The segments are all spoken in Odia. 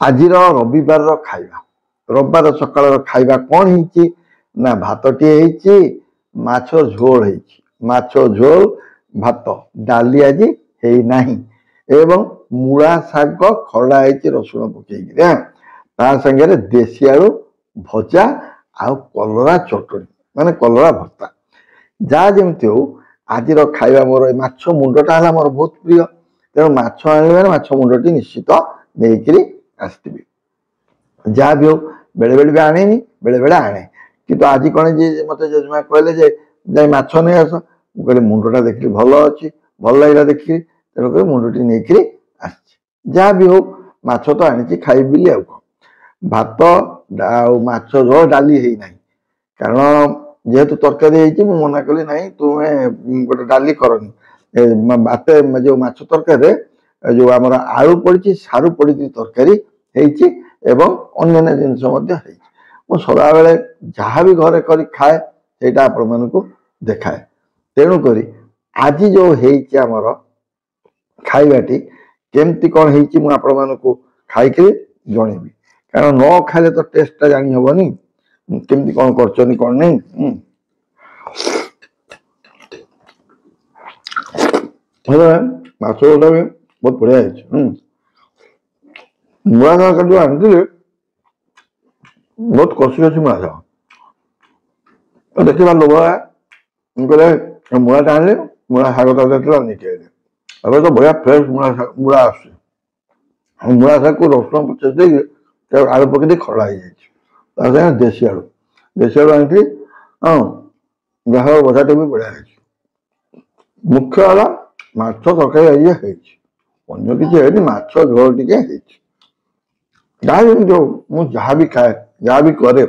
ଆଜିର ରବିବାର ଖାଇବା, ରବିବାର ସକାଳର ଖାଇବା କ'ଣ ହେଇଛି ନା ଭାତଟିଏ ହେଇଛି, ମାଛ ଝୋଳ ହେଇଛି, ମାଛ ଝୋଳ ଭାତ, ଡାଲି ଆଜି ହେଇନାହିଁ ଏବଂ ମୂଳା ଶାଗ ଖରଡ଼ା ହେଇଛି ରସୁଣ ପକେଇକି, ତା ସାଙ୍ଗରେ ଦେଶୀ ଆଳୁ ଭଜା ଆଉ କଲରା ଚଟଣି ମାନେ କଲରା ଭର୍ତ୍ତା। ଯାହା ଯେମିତି ହଉ ଆଜିର ଖାଇବା ମୋର ଏ ମାଛ ମୁଣ୍ଡଟା ହେଲା ମୋର ବହୁତ ପ୍ରିୟ, ତେଣୁ ମାଛ ଆଣିବେ ମାଛ ମୁଣ୍ଡଟି ନିଶ୍ଚିତ ନେଇକିରି ଆସିଥିବି। ଯାହା ବି ହଉ ବେଳେବେଳେ ବି ଆଣେନି, ବେଳେବେଳେ ଆଣେ, କିନ୍ତୁ ଆଜି କ'ଣ ଯେ ମତେ ଜେଜେମା କହିଲେ ଯେ ଯାଇ ମାଛ ନେଇ ଆସ। ମୁଁ କହିଲି ମୁଣ୍ଡଟା ଦେଖିଲି ଭଲ ଅଛି, ଭଲ ଲାଗିଲା ଦେଖିକି, ତେଣୁକରି ମୁଣ୍ଡଟି ନେଇକିରି ଆସିଛି। ଯାହା ବି ହଉ ମାଛ ତ ଆଣିଛି ଖାଇବି ବୋଲି। ଆଉ କ'ଣ ଭାତ ଆଉ ମାଛ ଝୋଳ, ଡାଲି ହେଇନାହିଁ, କାରଣ ଯେହେତୁ ତରକାରୀ ହେଇଛି ମୁଁ ମନା କଲି ନାହିଁ ତୁମେ ଗୋଟେ ଡାଲି କରନି। ଭାତ ଯୋଉ ମାଛ ତରକାରୀରେ ଯୋଉ ଆମର ଆଳୁ ପଡିଛି, ସାରୁ ପଡିକି ତରକାରୀ ହେଇଛି ଏବଂ ଅନ୍ୟାନ୍ୟ ଜିନିଷ ମଧ୍ୟ ହେଇଛି। ମୁଁ ସଦାବେଳେ ଯାହା ବି ଘରେ କରି ଖାଏ ସେଇଟା ଆପଣମାନଙ୍କୁ ଦେଖାଏ। ତେଣୁକରି ଆଜି ଯୋଉ ହେଇଛି ଆମର ଖାଇବାଟି କେମିତି କ'ଣ ହେଇଛି ମୁଁ ଆପଣମାନଙ୍କୁ ଖାଇକିରି ଜଣେଇବି, କାରଣ ନ ଖାଇଲେ ତ ଟେଷ୍ଟଟା ଜାଣି ହବନି କେମିତି କ'ଣ କରୁଛନ୍ତି କ'ଣ ନାହିଁ। ମାଛ ଝୋଳଟା ବି ବହୁତ ବଢିଆ ହେଇଛି। ମୂଳା ଶାଗ ଯୋଉ ଆଣିଥିଲି ବହୁତ କଷି କଷି ମୂଳା ଶାଗ, ଦେଖିବା ଲୋଭ, ମୁଁ କହିଲେ ମୂଳାଟା ଆଣିଲି, ମୂଳା ଶାଗ ତରକାରୀ ନେଇକି ଆଇଲି। ଏବେ ତ ବଢିଆ ଫ୍ରେଶ ମୂଳା ଆସୁଛି। ମୂଳା ଶାଗକୁ ରସୁଣ ପଚେଇ ଦେଇକି ଆଳୁ ପକେଇ ଦେଇ ଖରଡ଼ା ହେଇଯାଇଛି, ତା ସାଙ୍ଗେ ଦେଶୀ ଆଳୁ ଆଣିଥିଲି। ଯାହା ଭଜାଟା ବି ବଢିଆ ହେଇଛି। ମୁଖ୍ୟ ହେଲା ମାଛ ତରକାରୀ ଆଜି ହେଇଛି, ଅନ୍ୟ କିଛି ହେଇନି, ମାଛ ଝୋଳ ଟିକେ ହେଇଛି। ଯାହା ଯେମିତି ହଉ ମୁଁ ଯାହା ବି ଖାଏ, ଯାହା ବି କରେ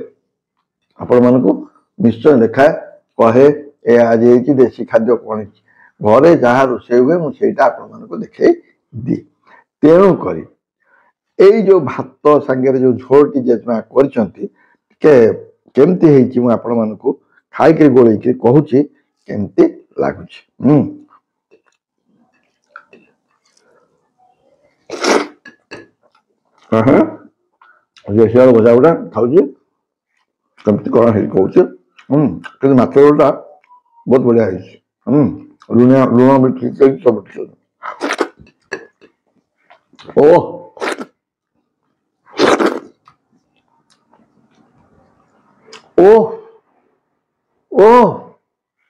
ଆପଣମାନଙ୍କୁ ନିଶ୍ଚୟ ଦେଖାଏ, କହେ ଏ ଆଜି ହେଇଛି ଦେଶୀ ଖାଦ୍ୟ କ'ଣ ହେଇଛି। ଘରେ ଯାହା ରୋଷେଇ ହୁଏ ମୁଁ ସେଇଟା ଆପଣମାନଙ୍କୁ ଦେଖେଇ ଦିଏ। ତେଣୁ କରି ଏଇ ଯୋଉ ଭାତ ସାଙ୍ଗରେ ଯୋଉ ଝୋଳଟି ଜେଜେମା କରିଛନ୍ତି ଟିକେ କେମିତି ହେଇଛି ମୁଁ ଆପଣମାନଙ୍କୁ ଖାଇକିରି ଗୋଳେଇକିରି କହୁଛି କେମିତି ଲାଗୁଛି। ଦେଶୀ ଆଳୁ ଭଜା ଗୁଡ଼ା ଖାଉଛି, କେମିତି କ'ଣ ହେଇଛି କହୁଛି। କିନ୍ତୁ ମାଛ ଝୋଳଟା ବହୁତ ବଢିଆ ହେଇଛି। ଲୁଣ ବି ଠିକ୍ ହେଇଛି, ସବୁ ଠିକ୍ ଅଛି।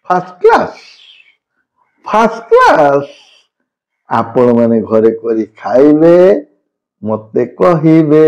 First class, first class. ଆପଣ ମାନେ ଘରେ କରି ଖାଇବେ, ମତେ କହିବେ।